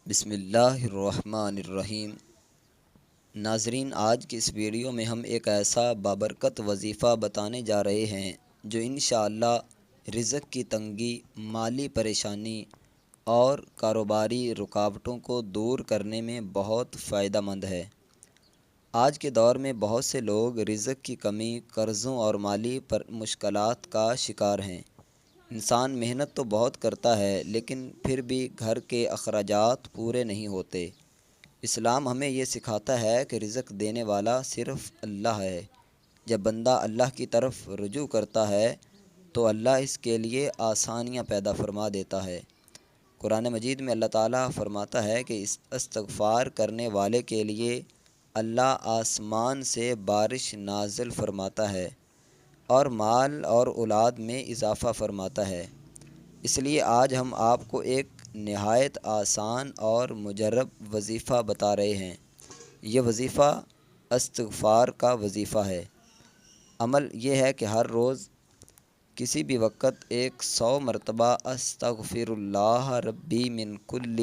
بسم اللہ الرحمن الرحیم۔ ناظرین، آج کی اس ویڈیو میں ہم ایک ایسا بابرکت وظیفہ بتانے جا رہے ہیں جو انشاءاللہ رزق کی تنگی، مالی پریشانی اور کاروباری رکاوٹوں کو دور کرنے میں بہت فائدہ مند ہے۔ آج کے دور میں بہت سے لوگ رزق کی کمی، قرضوں اور مالی مشکلات کا شکار ہیں۔ انسان محنت تو بہت کرتا ہے لیکن پھر بھی گھر کے اخراجات پورے نہیں ہوتے۔ اسلام ہمیں یہ سکھاتا ہے کہ رزق دینے والا صرف اللہ ہے۔ جب بندہ اللہ کی طرف رجوع کرتا ہے تو اللہ اس کے لیے آسانیاں پیدا فرما دیتا ہے۔ قرآن مجید میں اللہ تعالیٰ فرماتا ہے کہ اس استغفار کرنے والے کے لیے اللہ آسمان سے بارش نازل فرماتا ہے اور مال اور اولاد میں اضافہ فرماتا ہے۔ اس لیے آج ہم آپ کو ایک نہایت آسان اور مجرب وظیفہ بتا رہے ہیں۔ یہ وظیفہ استغفار کا وظیفہ ہے۔ عمل یہ ہے کہ ہر روز کسی بھی وقت 100 مرتبہ استغفر اللہ ربی من کل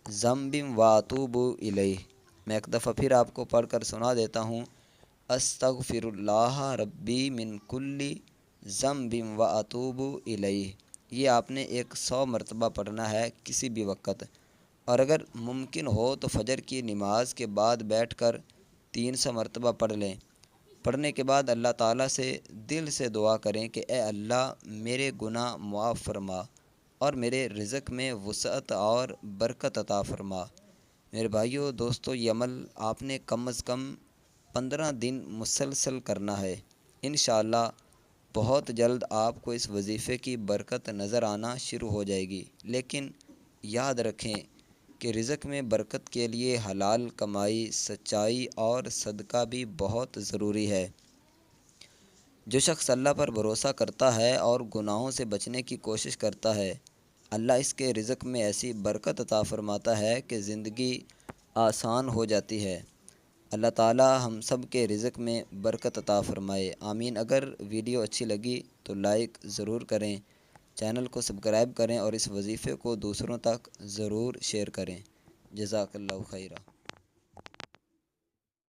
ذنب واتوب الیہ۔ میں ایک دفعہ پھر آپ کو پڑھ کر سنا دیتا ہوں۔ استغفر اللہ ربی من کل ذنب واتوب الیہ۔ یہ آپ نے 100 مرتبہ پڑھنا ہے کسی بھی وقت، اور اگر ممکن ہو تو فجر کی نماز کے بعد بیٹھ کر 300 مرتبہ پڑھ لیں۔ پڑھنے کے بعد اللہ تعالیٰ سے دل سے دعا کریں کہ اے اللہ، میرے گناہ معاف فرما اور میرے رزق میں وسعت اور برکت عطا فرما۔ میرے بھائیو دوستو، یہ عمل آپ نے کم از کم 15 دن مسلسل کرنا ہے۔ انشاءاللہ بہت جلد آپ کو اس وظیفے کی برکت نظر آنا شروع ہو جائے گی۔ لیکن یاد رکھیں کہ رزق میں برکت کے لیے حلال کمائی، سچائی اور صدقہ بھی بہت ضروری ہے۔ جو شخص اللہ پر بھروسہ کرتا ہے اور گناہوں سے بچنے کی کوشش کرتا ہے، اللہ اس کے رزق میں ایسی برکت عطا فرماتا ہے کہ زندگی آسان ہو جاتی ہے۔ اللہ تعالی ہم سب کے رزق میں برکت عطا فرمائے، آمین۔ اگر ویڈیو اچھی لگی تو لائک ضرور کریں، چینل کو سبسکرائب کریں اور اس وظیفے کو دوسروں تک ضرور شیئر کریں۔ جزاک اللہ خیرہ۔